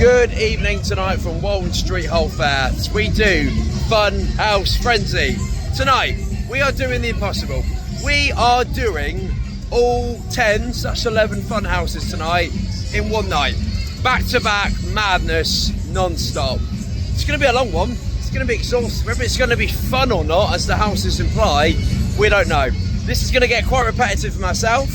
Good evening tonight from Walton Street Hull Fair. We do Funhouse Frenzy. Tonight, we are doing the impossible. We are doing all 10/11 fun houses tonight in one night. Back to back madness, non-stop. It's going to be a long one. It's going to be exhausting. Whether it's going to be fun or not, as the houses imply, we don't know. This is going to get quite repetitive for myself,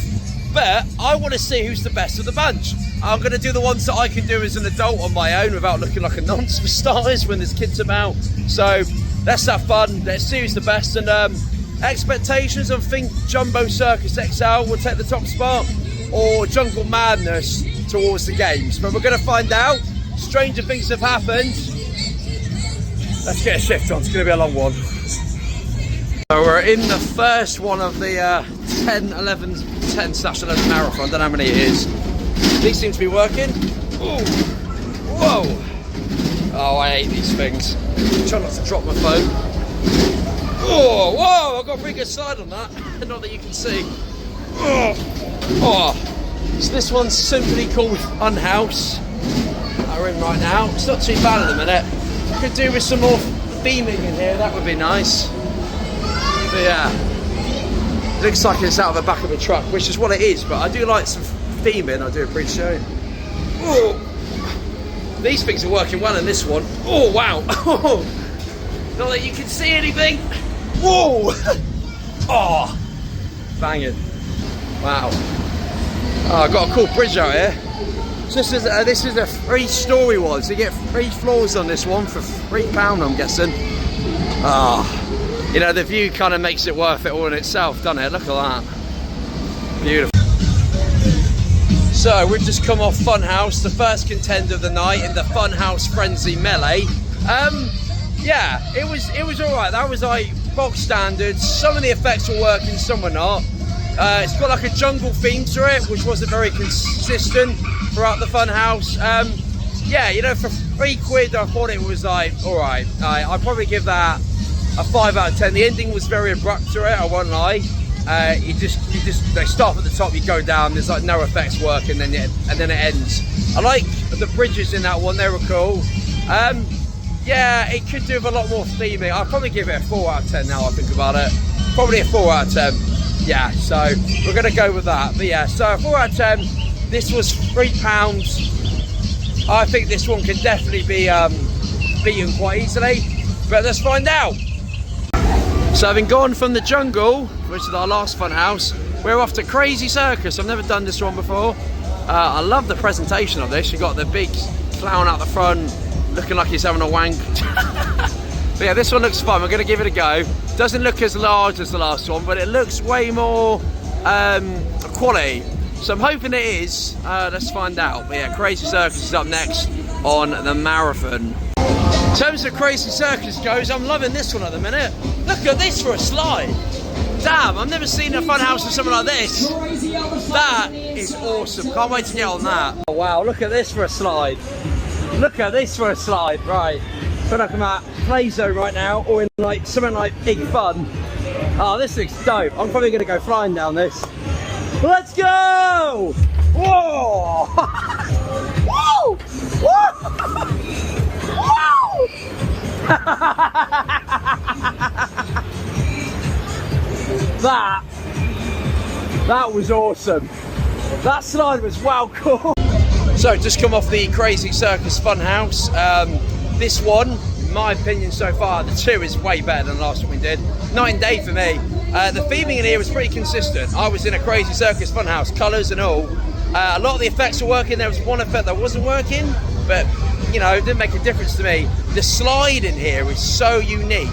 but I want to see who's the best of the bunch. I'm going to do the ones that I can do as an adult on my own without looking like a nonce for starters when there's kids about. So let's have fun. Let's see who's the best. And expectations, I think Jumbo Circus XL will take the top spot, or Jungle Madness towards the games. But we're going to find out. Stranger things have happened. Let's get a shift on. It's going to be a long one. So we're in the first one of the 10/11 marathon. I don't know how many it is. These seem to be working. Ooh. Whoa. Oh, I hate these things. Try not to drop my phone. Oh, whoa, I've got a pretty good slide on that. Not that you can see. Oh. So this one's simply called Funhouse. We're in right now. It's not too bad at the minute. Could do with some more theming in here, that would be nice. But yeah, looks like it's out of the back of a truck, which is what it is, but I do like some theming, I do appreciate. Oh, these things are working well in this one. Oh, wow. Not that you can see anything. Whoa. Oh, banging. Wow. Oh, I've got a cool bridge out here. So this is a 3-story one, so you get 3 floors on this one for £3, I'm guessing. Ah, you know, the view kind of makes it worth it all in itself, doesn't it? Look at that. Beautiful. So we've just come off Funhouse, the first contender of the night in the Funhouse Frenzy Melee. Yeah, it was all right. That was like bog standard. Some of the effects were working, some were not. It's got like a jungle theme to it, which wasn't very consistent throughout the Funhouse. Yeah, you know, for £3, I thought it was like all right. I'd probably give that a 5 out of 10. The ending was very abrupt to it, I won't lie. You just they start at the top, you go down. There's like no effects work, and then it ends. I like the bridges in that one; they were cool. Yeah, it could do with a lot more theming. I'll probably give it a 4 out of 10 now I think about it. Probably a 4 out of 10. Yeah, so we're gonna go with that. But yeah, so 4 out of 10. This was £3. I think this one can definitely be beaten quite easily. But let's find out. So having gone from the jungle, which is our last fun house, we're off to Crazy Circus. I've never done this one before. I love the presentation of this. You've got the big clown out the front, looking like he's having a wank. But yeah, this one looks fun. We're going to give it a go. Doesn't look as large as the last one, but it looks way more quality. So I'm hoping it is. Let's find out. But yeah, Crazy Circus is up next on the marathon. In terms of Crazy Circus goes, I'm loving this one at the minute. Look at this for a slide. Damn, I've never seen a fun house with something like this. That is awesome. Can't wait to get on that. Oh, wow, look at this for a slide. Look at this for a slide. Right. I feel like I'm at Play Zone right now, or in like something like Big Fun. Oh, this looks dope. I'm probably going to go flying down this. Let's go! Whoa! Whoa! Whoa! That was awesome. That slide was wow cool. So just come off the Crazy Circus Funhouse. This one, in my opinion so far, the 2 is way better than the last one we did. Night and day for me. The theming in here was pretty consistent. I was in a Crazy Circus Funhouse, colours and all. A lot of the effects were working. There was one effect that wasn't working, but you know, it didn't make a difference to me. The slide in here is so unique.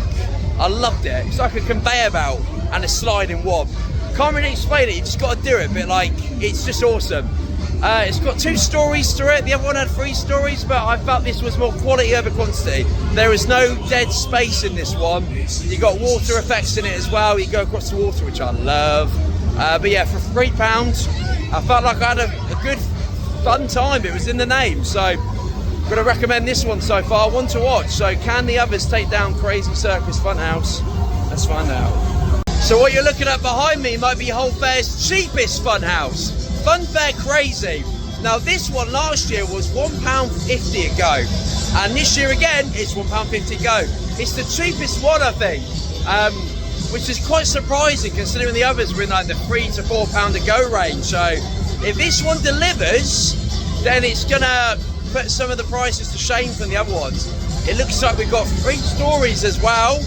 I loved it. It's like a conveyor belt and a slide in one. Can't really explain it, you just got to do it, but like, it's just awesome. It's got 2 stories to it. The other one had 3 stories, but I felt this was more quality over quantity. There is no dead space in this one. You got water effects in it as well. You go across the water, which I love. But yeah, for £3, I felt like I had a good fun time. It was in the name, so I'm going to recommend this one so far. One to watch. So can the others take down Crazy Circus Funhouse? Let's find out. So what you're looking at behind me might be Hull Fair's cheapest Funhouse. Funfair Crazy. Now this one last year was £1.50 a go, and this year again it's £1.50 a go. It's the cheapest one, I think, which is quite surprising considering the others were in like the £3 to £4 a go range. So if this one delivers, then it's gonna put some of the prices to shame from the other ones. It looks like we've got 3 stories as well.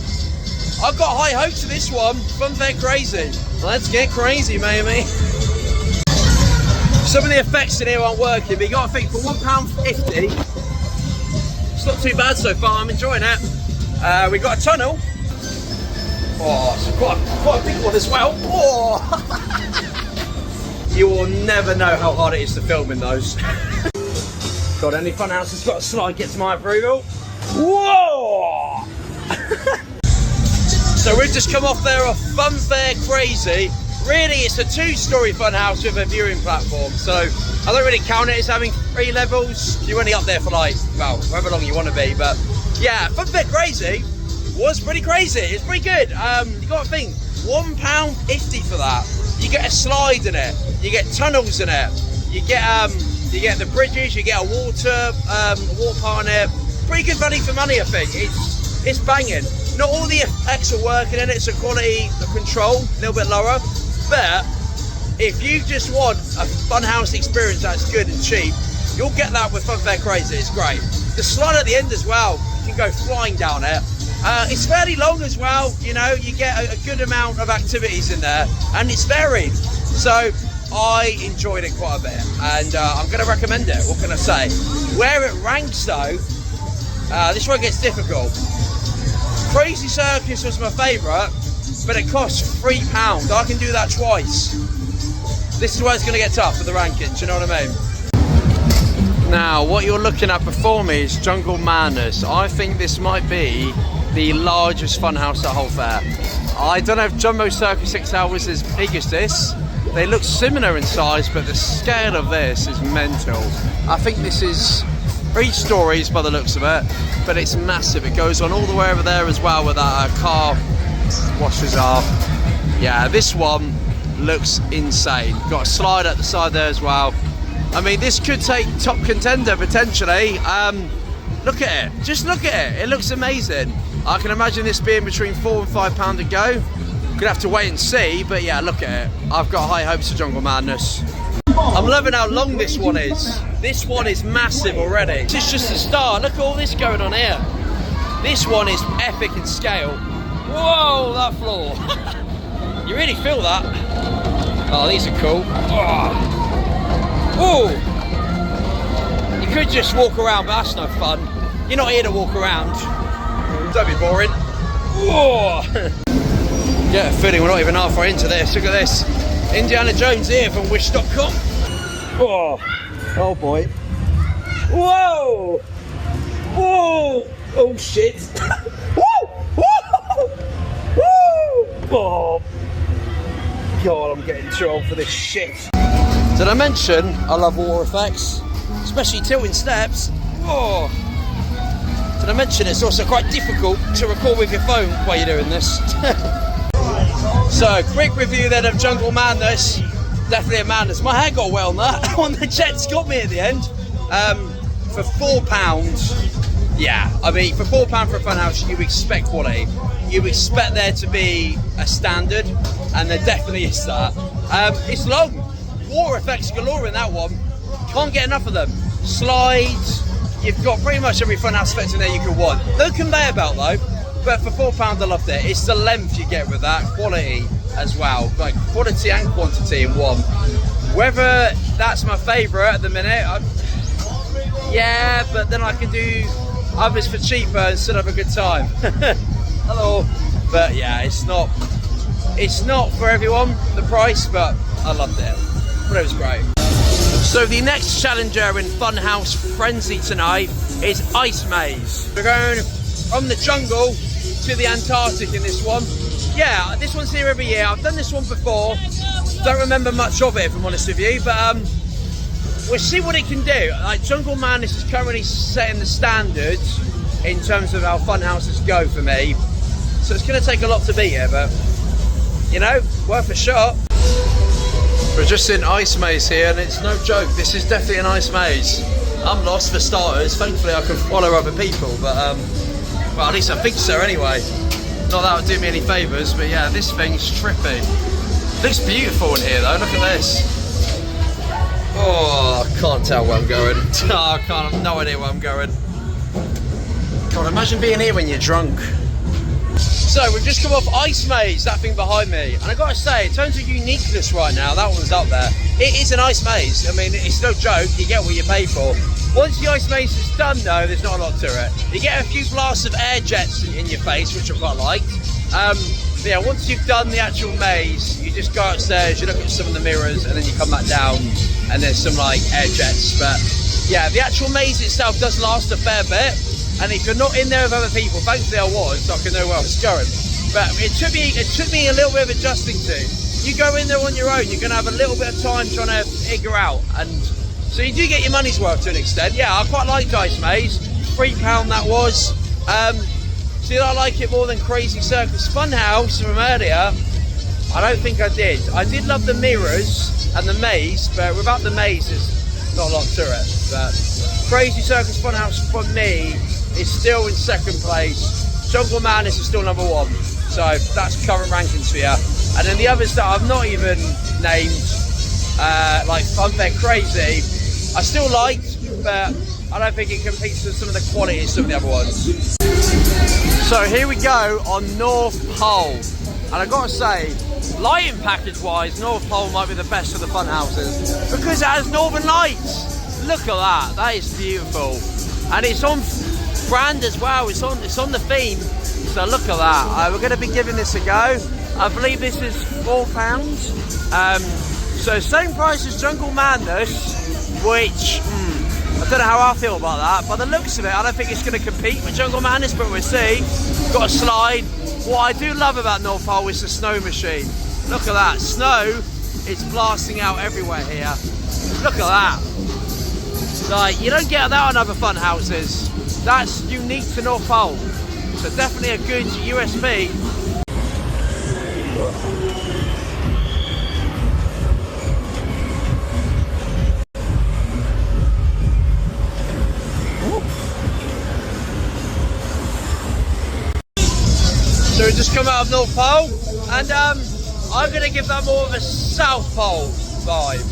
I've got high hopes for this one. Funfair Crazy. Let's get crazy, maybe. Some of the effects in here aren't working, but you got to think for £1.50, it's not too bad so far. I'm enjoying it. We've got a tunnel. Oh, it's quite a big one as well. Oh. You will never know how hard it is to film in those. God, any Funhouse has got a slide gets my approval. Whoa! So we've just come off there off Funfair Crazy. Really, it's a 2-story Funhouse with a viewing platform. So I don't really count it as having 3 levels. You're only up there for like, well, however long you want to be. But yeah, Funfair Crazy was pretty crazy. It's pretty good. You got to think, £1.50 for that. You get a slide in it. You get tunnels in it. You get the bridges. You get a water park in it. Pretty good value for money, I think. It's banging. Not all the effects are working in it, so quality of control a little bit lower. But if you just want a Funhouse experience that's good and cheap, you'll get that with Funfair Crazy. It's great. The slide at the end as well, you can go flying down it. It's fairly long as well, you know, you get a good amount of activities in there, and it's varied. So I enjoyed it quite a bit, and I'm going to recommend it. What can I say? Where it ranks though, this one gets difficult. Crazy Circus was my favourite, but it costs £3. I can do that twice. This is where it's going to get tough for the rankings, you know what I mean? Now, what you're looking at before me is Jungle Madness. I think this might be the largest Funhouse at whole fair. I don't know if Jumbo Circus XL was as big as this. They look similar in size, but the scale of this is mental. I think this is 3 stories by the looks of it, but it's massive. It goes on all the way over there as well where that car washes are. Yeah, this one looks insane. Got a slide at the side there as well. I mean, this could take top contender potentially. Look at it. Just look at it. It looks amazing. I can imagine this being between £4 and £5 a go. Gonna have to wait and see, but yeah, look at it. I've got high hopes for Jungle Madness. I'm loving how long this one is. This one is massive already. This is just the start. Look at all this going on here. This one is epic in scale. Whoa, that floor. You really feel that. Oh, these are cool. Oh. You could just walk around, but that's no fun. You're not here to walk around. Don't be boring. Whoa. Get a feeling we're not even halfway into this. Look at this. Indiana Jones here from Wish.com. Oh, oh boy. Whoa! Whoa! Oh shit! Woo! Woo! Woo! Oh! God, I'm getting too old for this shit. Did I mention I love water effects? Especially tilting steps. Oh! Did I mention it's also quite difficult to record with your phone while you're doing this? So, quick review then of Jungle Madness. Definitely a madness. My hair got well on that. On the jets got me at the end. For £4, yeah. I mean, for £4 for a Funhouse, you expect quality. You expect there to be a standard, and there definitely is that. It's long. Water effects galore in that one. Can't get enough of them. Slides. You've got pretty much every Funhouse effect in there you could want. No conveyor belt though. But for £4 I loved it. It's the length you get with that, quality as well, like quality and quantity in one. Whether that's my favourite at the minute, yeah, but then I can do others for cheaper and still have a good time. Hello. But yeah, it's not for everyone, the price, but I loved it. But it was great. So the next challenger in Funhouse Frenzy tonight is Ice Maze. We're going from the jungle to the Antarctic in this one. Yeah, this one's here every year. I've done this one before. Don't remember much of it, if I'm honest with you, but we'll see what it can do. Like, Jungle Madness is currently setting the standards in terms of how Funhouses go for me. So it's going to take a lot to beat it, but, you know, worth a shot. We're just in Ice Maze here, and it's no joke, this is definitely an ice maze. I'm lost for starters, thankfully I can follow other people, but well, at least I think so anyway. Not that would do me any favours, but yeah, this thing's trippy. Looks beautiful in here though, look at this. Oh, I can't tell where I'm going. Oh, I can't, I've no idea where I'm going. God, imagine being here when you're drunk. So we've just come off Ice Maze, that thing behind me, and I gotta say, in terms of uniqueness right now, that one's up there. It is an ice maze. I mean, it's no joke, you get what you pay for. Once the ice maze is done though, there's not a lot to it. You get a few blasts of air jets in your face, which I quite liked. Yeah, once you've done the actual maze, you just go upstairs, you look at some of the mirrors, and then you come back down, and there's some like air jets. But yeah, the actual maze itself does last a fair bit. And if you're not in there with other people, thankfully I was, so I can know where I was going. But it took me a little bit of adjusting to. You go in there on your own, you're going to have a little bit of time trying to figure out. And so you do get your money's worth to an extent. Yeah, I quite liked Ice Maze. £3 that was. Did I like it more than Crazy Circus Funhouse from earlier? I don't think I did. I did love the mirrors and the maze, but without the maze, there's not a lot to it. But Crazy Circus Funhouse for me is still in second place. Jungle Madness is still number 1. So that's current rankings for you. And then the others that I've not even named, like Funfair Crazy, I still liked, but I don't think it competes with some of the qualities of some of the other ones. So here we go on North Pole. And I gotta say, lighting package wise, North Pole might be the best of the fun houses because it has northern lights. Look at that, that is beautiful. And it's on brand as well, it's on the theme, so look at that. We're going to be giving this a go. I believe this is £4. So same price as Jungle Madness, which I don't know how I feel about that. By the looks of it, I don't think it's going to compete with Jungle Madness, but we'll see. Got a slide. What I do love about North Pole is the snow machine. Look at that, snow is blasting out everywhere here. Look at that. Like, you don't get that on other fun houses. That's unique to North Pole, so definitely a good USP. So we just come out of North Pole, and I'm going to give that more of a South Pole vibe,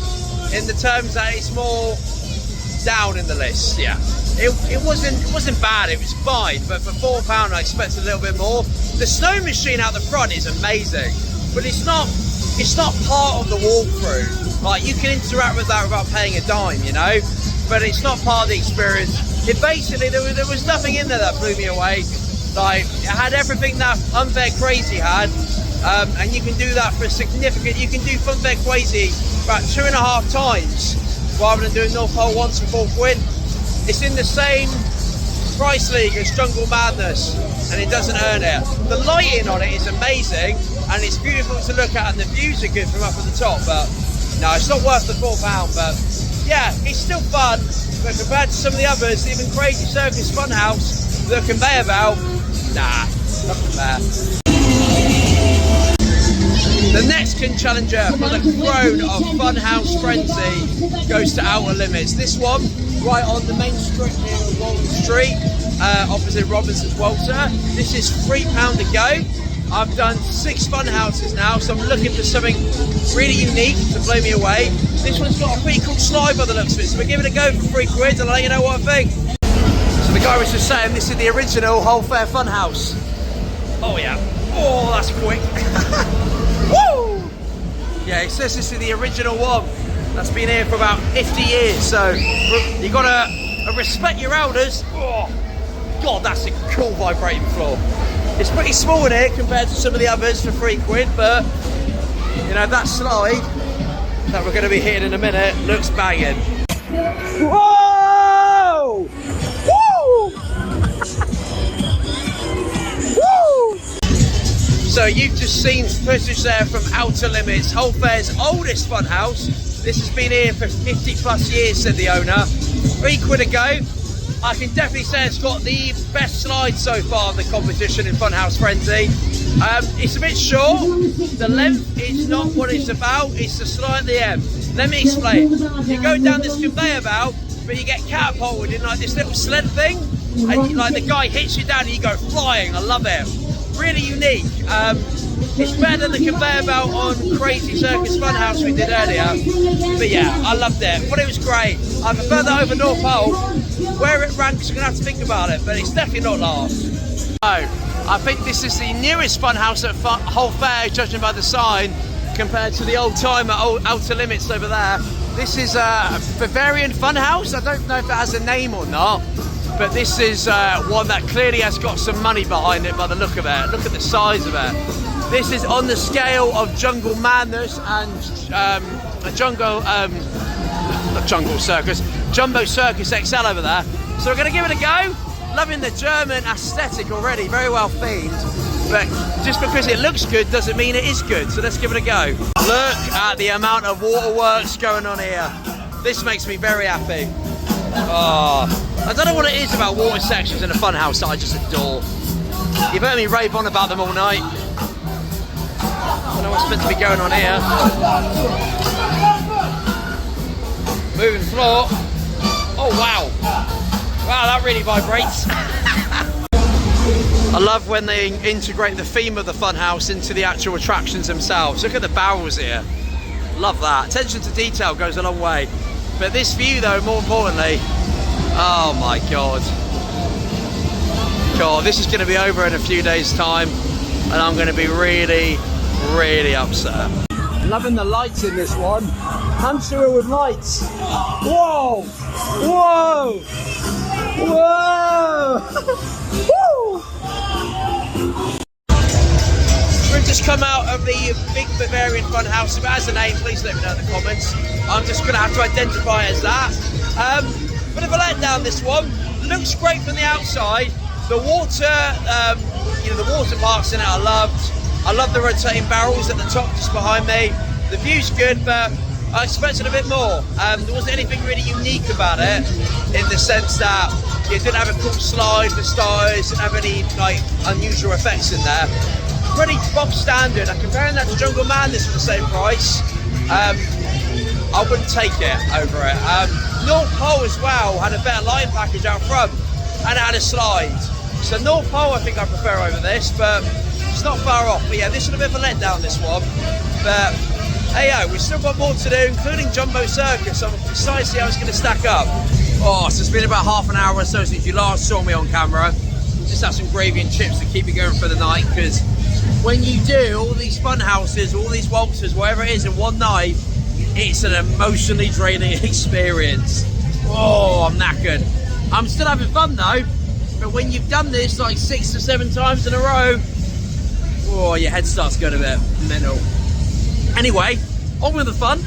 in the terms that it's more down in the list. Yeah. It wasn't bad, it was fine, but for £4 I expected a little bit more. The snow machine out the front is amazing, but it's not part of the walkthrough. Like, you can interact with that without paying a dime, you know, but it's not part of the experience. It basically, there was nothing in there that blew me away. Like, it had everything that Funfair Crazy had, and you can do that for a significant, you can do Funfair Crazy about 2.5 times rather than doing North Pole once for £4. It's in the same price league as Jungle Madness, and it doesn't earn it. The lighting on it is amazing, and it's beautiful to look at, and the views are good from up at the top, but no, it's not worth the £4, but yeah, it's still fun, but compared to some of the others, even Crazy Circus Funhouse, the conveyor belt, nah, nothing there. The next challenger for the throne of Funhouse Frenzy goes to Outer Limits. This one, right on the main strip here of Walton Street, opposite Robinson's Walter. This is £3 a go. I've done 6 fun houses now, so I'm looking for something really unique to blow me away. This one's got a pretty cool slide by the looks of it, so we'll give it a go for £3 and I'll let you know what I think. So the guy was just saying this is the original Whole Fair Fun House. Oh yeah. Oh, that's quick. Woo! Yeah, it says this is the original one. That's been here for about 50 years, so you gotta respect your elders. Oh, God, that's a cool vibrating floor. It's pretty small in here compared to some of the others for £3, but you know, that slide that we're gonna be hitting in a minute looks banging. Whoa! Woo! Woo! So you've just seen footage there from Outer Limits, Whole Fair's oldest fun house. This has been here for 50 plus years, said the owner. £3 a go. I can definitely say it's got the best slide so far of the competition in Funhouse Frenzy. It's a bit short. The length is not what it's about. It's the slide at the end. Let me explain. You go down this conveyor belt, but you get catapulted in like this little sled thing, and like the guy hits you down and you go flying. I love it. Really unique. It's better than the conveyor belt on Crazy Circus Funhouse we did earlier. But yeah, I loved it. But it was great. I prefer that over North Pole. Where it ranks, I'm gonna have to think about it, but it's definitely not last. So, I think this is the newest Funhouse at Hull Fair, judging by the sign, compared to the old time at Outer Limits over there. This is a Bavarian Funhouse. I don't know if it has a name or not, but this is one that clearly has got some money behind it by the look of it. Look at the size of it. This is on the scale of Jungle Madness and Jumbo Circus XL over there. So we're going to give it a go. Loving the German aesthetic already, very well themed. But just because it looks good doesn't mean it is good. So let's give it a go. Look at the amount of waterworks going on here. This makes me very happy. Oh, I don't know what it is about water sections in a Funhouse that I just adore. You've heard me rave on about them all night. I don't know what's meant to be going on here. Moving floor. Oh wow. Wow, that really vibrates. I love when they integrate the theme of the Funhouse into the actual attractions themselves. Look at the barrels here. Love that. Attention to detail goes a long way. But this view though, more importantly, oh my God. God, this is going to be over in a few days' time, and I'm going to be really, really upset. Loving the lights in this one. Hamster with lights. Whoa! Whoa! Whoa! Woo! We've just come out of the big Bavarian Funhouse. If it has a name, please let me know in the comments. I'm just going to have to identify it as that. Bit of a letdown, this one. Looks great from the outside. The water, the water parks in it I loved. I love the rotating barrels at the top just behind me. The view's good, but I expected a bit more. There wasn't anything really unique about it, in the sense that it didn't have a cool slide for starters, didn't have any like unusual effects in there. Pretty bog standard. I'm comparing that to Jungle Madness for the same price. I wouldn't take it over it. North Pole as well had a better lighting package out front, and it had a slide. So North Pole I think I prefer over this, but it's not far off. But yeah, this was a bit of a letdown, this one. But hey yo, we've still got more to do, including Jumbo Circus. I'm excited to see how it's going to stack up. Oh, so it's been about half an hour or so since you last saw me on camera. Just have some gravy and chips to keep me going for the night, because when you do all these fun houses, all these waltzes, whatever it is in one night, it's an emotionally draining experience. Oh, I'm knackered. I'm still having fun though, but when you've done this like 6 to 7 times in a row, oh, your head starts going a bit mental. Anyway, on with the fun.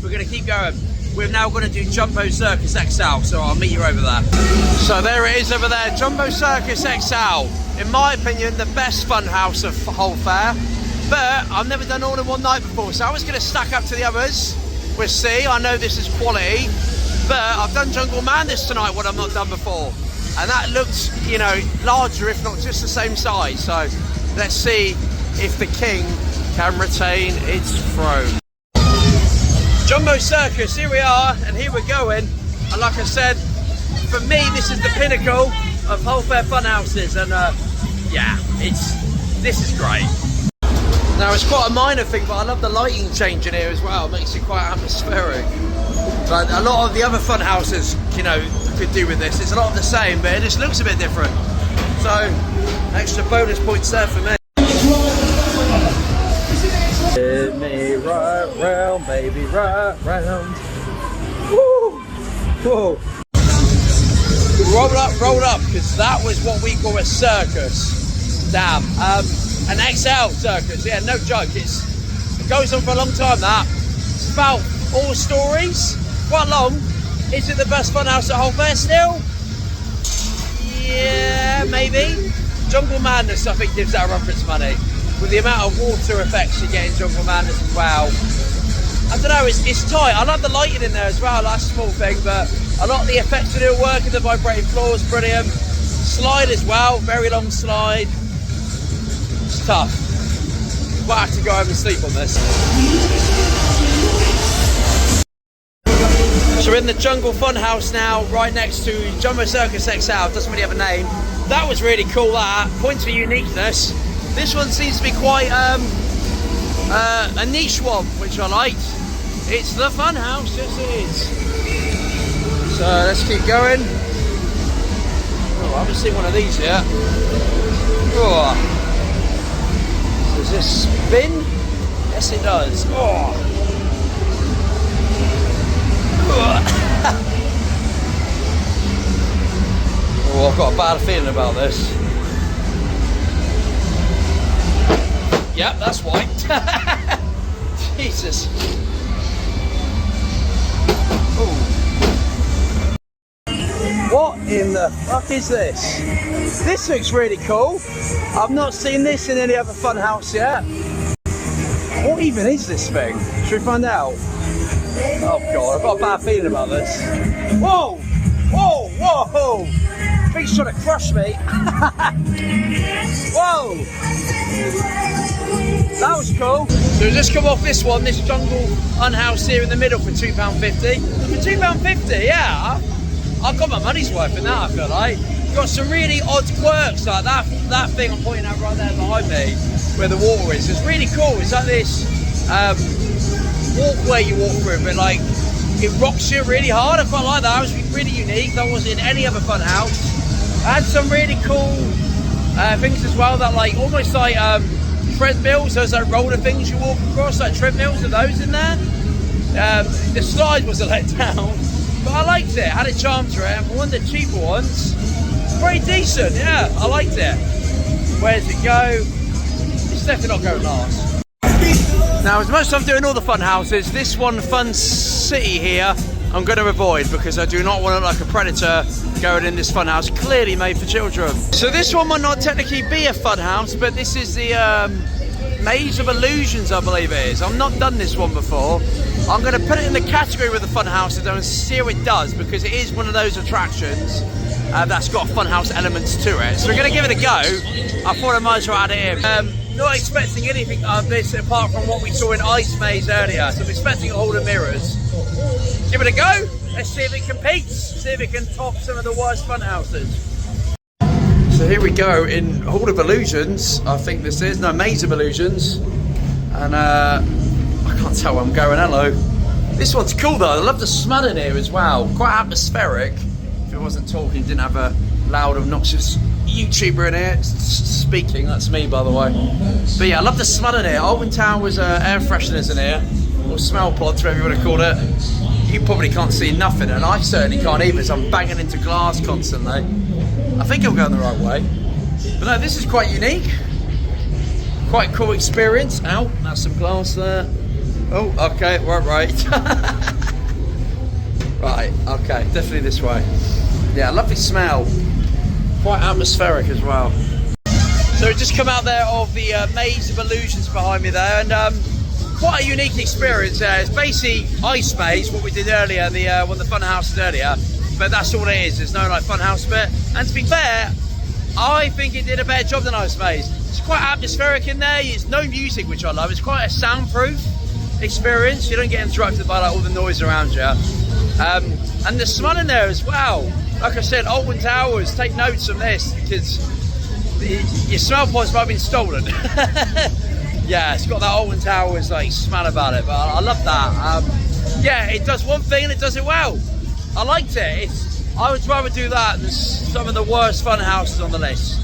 We're going to keep going. We're now going to do Jumbo Circus XL, so I'll meet you over there. So there it is over there, Jumbo Circus XL. In my opinion, the best fun house of Hull Fair. But I've never done all in one night before, so I was going to stack up to the others. We'll see. I know this is quality, but I've done Jungle Madness tonight, what I've not done before. And that looks, you know, larger, if not just the same size. So let's see if the king can retain its throne. Jumbo Circus, here we are, and here we're going. And like I said, for me, this is the pinnacle of Hull Fair fun houses. And yeah, this is great. Now it's quite a minor thing, but I love the lighting change in here as well. It makes it quite atmospheric. But a lot of the other fun houses, you know, could do with this. It's a lot of the same, but it just looks a bit different. So, extra bonus points there for me. Hit me right round, baby, right round. Woo! Whoa! Roll up, because that was what we call a circus. Damn. An XL circus, yeah, no joke. It goes on for a long time, that. It's about 4 stories, quite long. Is it the best fun house at Hull Fair still? Yeah, maybe. Jungle Madness, I think, gives that a run for its money. With the amount of water effects you get in Jungle Madness as well. I don't know, it's tight. I love the lighting in there as well, that's a small thing, but a lot of the effects to do work, and the vibrating floor is brilliant. Slide as well, very long slide. It's tough. Might have to go home and sleep on this. So we're in the Jungle Funhouse now, right next to Jumbo Circus XL. Doesn't really have a name. That was really cool, that. Points for uniqueness. This one seems to be quite a niche one, which I liked. It's the Funhouse, yes it is. So let's keep going. Oh, I haven't seen one of these yet. Oh. Does this spin? Yes it does. Oh. Oh, I've got a bad feeling about this. Yep, that's white. Jesus. Ooh. What in the fuck is this? This looks really cool. I've not seen this in any other Funhouse yet. What even is this thing? Should we find out? Oh god, I've got a bad feeling about this. Whoa! Whoa! Whoa! I think he's trying to crush me. Whoa! That was cool. So we just come off this one, this Jungle Funhouse here in the middle for £2.50. For £2.50, yeah. I've got my money's worth in that, I feel like. Got some really odd quirks like that thing I'm pointing out right there behind me, where the water is. It's really cool. It's like this walkway you walk through, but like it rocks you really hard. I quite like that. It was really unique. That wasn't in any other Funhouse. I had some really cool things as well that like almost like treadmills. Those like roller things you walk across, like treadmills. Are those in there? The slide was a letdown, but I liked it. Had a charm to it. And one of the cheaper ones, pretty decent. Yeah, I liked it. Where does it go? It's definitely not going last. Now, as much as I'm doing all the fun houses, this one, Fun City here, I'm going to avoid because I do not want to look like a predator going in this fun house, clearly made for children. So this one might not technically be a fun house, but this is the Maze of Illusions, I believe it is. I've not done this one before. I'm going to put it in the category with the fun houses and see how it does, because it is one of those attractions that's got fun house elements to it. So we're going to give it a go. I thought I might as well add it in. Not expecting anything of this apart from what we saw in Ice Maze earlier. So I'm expecting a Hall of Mirrors. Give it a go. Let's see if it competes. See if it can top some of the worst fun houses. So here we go in Hall of Illusions. I think this is Maze of Illusions, and I can't tell where I'm going. Hello. This one's cool though. I love the smell in here as well. Quite atmospheric. If it wasn't talking, didn't have a loud, obnoxious YouTuber in here speaking. That's me, by the way. But yeah, I love the smell in here. Alton Towers air fresheners in here, or smell pods, whatever you want to call it. You probably can't see nothing, and I certainly can't either, so I'm banging into glass constantly. I think I'm going the right way. But no, this is quite unique. Quite cool experience. Ow, that's some glass there. Oh, okay, right. Right, okay, definitely this way. Yeah, lovely smell. Quite atmospheric as well. So we've just come out there of the Maze of Illusions behind me there, and quite a unique experience there. It's basically Ice Maze, what we did earlier, the one of the fun houses earlier, but that's all it is. There's no like fun house bit. And to be fair, I think it did a better job than Ice Maze. It's quite atmospheric in there. It's no music, which I love. It's quite a soundproof experience. You don't get interrupted by like all the noise around you. And the smell in there as well. Like I said, Alton Towers, take notes from this, because your smell pods might have been stolen. Yeah, it's got that Alton Towers like smell about it, but I love that. Yeah, it does one thing and it does it well. I liked it. I would rather do that than some of the worst fun houses on the list.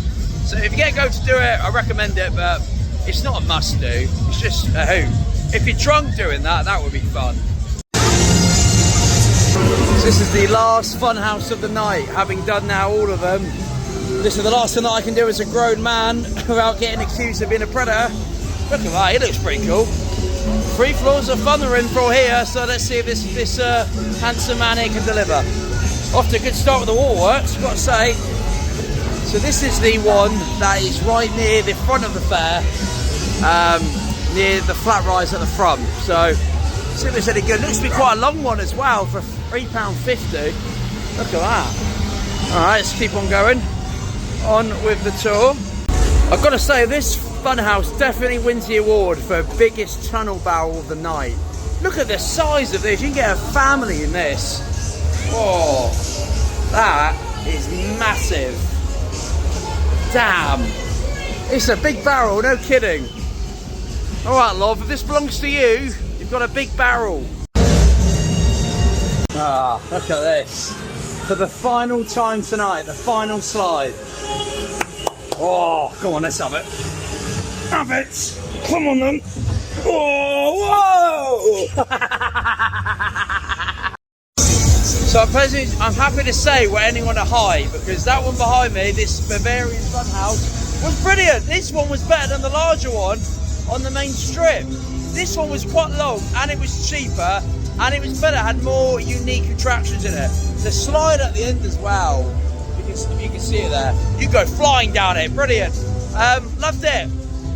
So if you get a go to do it, I recommend it, but it's not a must do. It's just a hoot. If you're drunk doing that, that would be fun. So this is the last fun house of the night, having done now all of them. This is the last thing that I can do as a grown man without getting accused of being a predator. Look at that, it looks pretty cool. 3 floors of fun are in for here, so let's see if this handsome man here can deliver. Off to a good start with the waterworks, got to say. So this is the one that is right near the front of the fair, near the flat rise at the front. So see if it's any good. It looks to be quite a long one as well for £3.50. Look at that. Alright, let's keep on going. On with the tour. I've got to say, this Funhouse definitely wins the award for biggest tunnel barrel of the night. Look at the size of this. You can get a family in this. Whoa, that is massive. Damn. It's a big barrel, no kidding. All right, love, if this belongs to you, you've got a big barrel. Ah, look at this. For the final time tonight, the final slide. Oh, come on, let's have it. Have it. Come on then. Oh, whoa! So I'm happy to say we're ending on a high, because that one behind me, this Bavarian Funhouse, was brilliant. This one was better than the larger one on the main strip. This one was quite long and it was cheaper and it was better, had more unique attractions in it. The slide at the end as well, you can see it there. You go flying down it, brilliant. Loved it,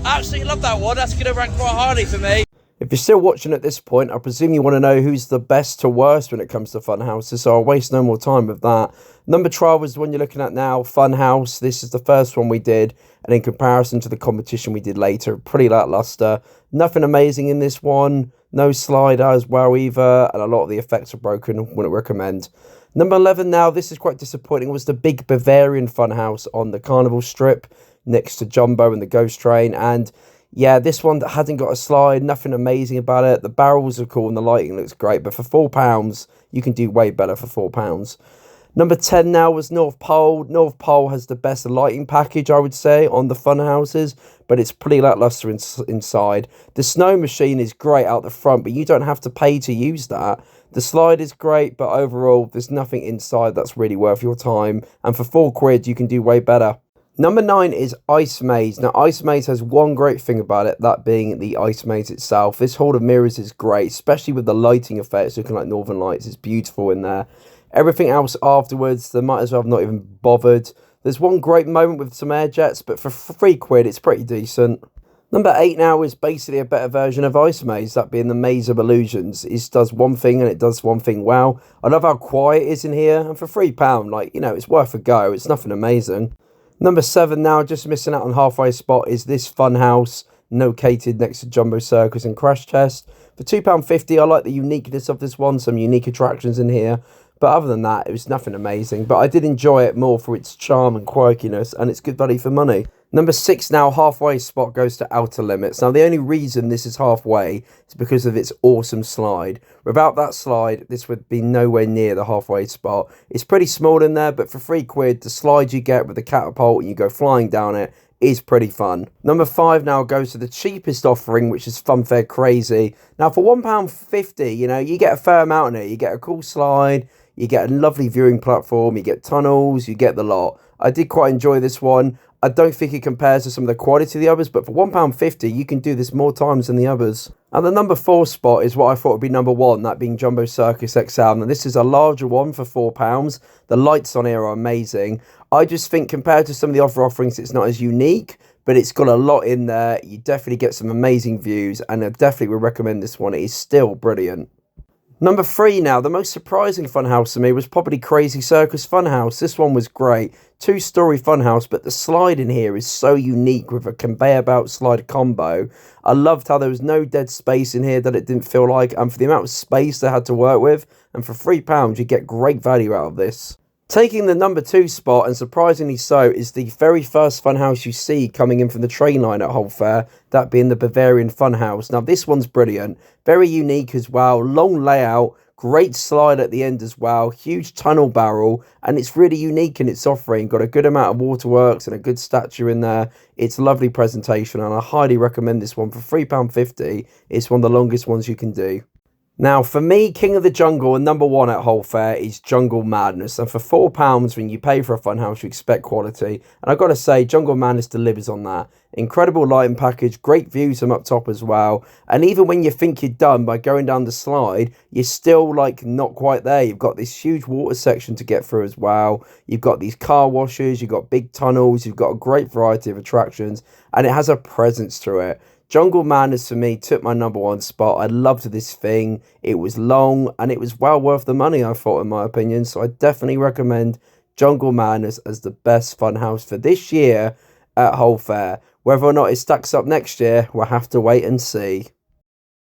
absolutely loved that one. That's going to rank quite highly for me. If you're still watching at this point, I presume you want to know who's the best to worst when it comes to Funhouses, so I'll waste no more time with that. Number 12 is the one you're looking at now, Funhouse. This is the first one we did, and in comparison to the competition we did later, pretty lackluster. Nothing amazing in this one, no slider as well either, and a lot of the effects are broken, wouldn't recommend. Number 11 now, this is quite disappointing, was the big Bavarian Funhouse on the Carnival Strip, next to Jumbo and the Ghost Train, and yeah, this one that hadn't got a slide, nothing amazing about it. The barrels are cool and the lighting looks great, but for £4, you can do way better for £4. Number 10 now was North Pole. North Pole has the best lighting package, I would say, on the Funhouses, but it's pretty lackluster inside. The snow machine is great out the front, but you don't have to pay to use that. The slide is great, but overall, there's nothing inside that's really worth your time. And for £4, you can do way better. Number 9 is Ice Maze. Now, Ice Maze has one great thing about it, that being the Ice Maze itself. This Hall of Mirrors is great, especially with the lighting effects, looking like Northern Lights. It's beautiful in there. Everything else afterwards, they might as well have not even bothered. There's one great moment with some air jets, but for £3, it's pretty decent. Number 8 now is basically a better version of Ice Maze, that being the Maze of Illusions. It does one thing and it does one thing well. I love how quiet it is in here, and for £3, like, you know, it's worth a go. It's nothing amazing. Number 7 now, just missing out on halfway spot, is this Funhouse, located next to Jumbo Circus and Crash Test. For £2.50, I like the uniqueness of this one, some unique attractions in here. But other than that, it was nothing amazing. But I did enjoy it more for its charm and quirkiness, and it's good value for money. Number 6 now, halfway spot, goes to Outer Limits. Now, the only reason this is halfway is because of its awesome slide. Without that slide, this would be nowhere near the halfway spot. It's pretty small in there, but for £3, the slide you get with the catapult and you go flying down it is pretty fun. Number 5 now goes to the cheapest offering, which is Funfair Crazy. Now, for £1.50, you know, you get a fair amount in it. You get a cool slide, you get a lovely viewing platform, you get tunnels, you get the lot. I did quite enjoy this one. I don't think it compares to some of the quality of the others, but for £1.50, you can do this more times than the others. And the number 4 spot is what I thought would be number 1, that being Jumbo Circus XL. Now, this is a larger one for £4. The lights on here are amazing. I just think compared to some of the other offerings, it's not as unique, but it's got a lot in there. You definitely get some amazing views, and I definitely would recommend this one. It is still brilliant. Number 3 now, the most surprising Funhouse to me was probably Crazy Circus Funhouse. This one was great. 2-story Funhouse, but the slide in here is so unique with a conveyor belt slide combo. I loved how there was no dead space in here that it didn't feel like, and for the amount of space they had to work with, and for £3, you get great value out of this. Taking the number 2 spot, and surprisingly so, is the very first Funhouse you see coming in from the train line at Hull Fair, that being the Bavarian Funhouse. Now, this one's brilliant, very unique as well, long layout, great slide at the end as well, huge tunnel barrel, and it's really unique in its offering. Got a good amount of waterworks and a good statue in there. It's a lovely presentation, and I highly recommend this one for £3.50. It's one of the longest ones you can do. Now, for me, King of the Jungle and number 1 at Hull Fair is Jungle Madness. And for £4, when you pay for a Funhouse, you expect quality. And I've got to say, Jungle Madness delivers on that. Incredible lighting package, great views from up top as well. And even when you think you're done by going down the slide, you're still, like, not quite there. You've got this huge water section to get through as well. You've got these car washes, you've got big tunnels, you've got a great variety of attractions. And it has a presence to it. Jungle Madness for me took my number 1 spot. I loved this thing. It was long and it was well worth the money, I thought, in my opinion. So I definitely recommend Jungle Madness as the best Funhouse for this year at Hull Fair. Whether or not it stacks up next year, we'll have to wait and see.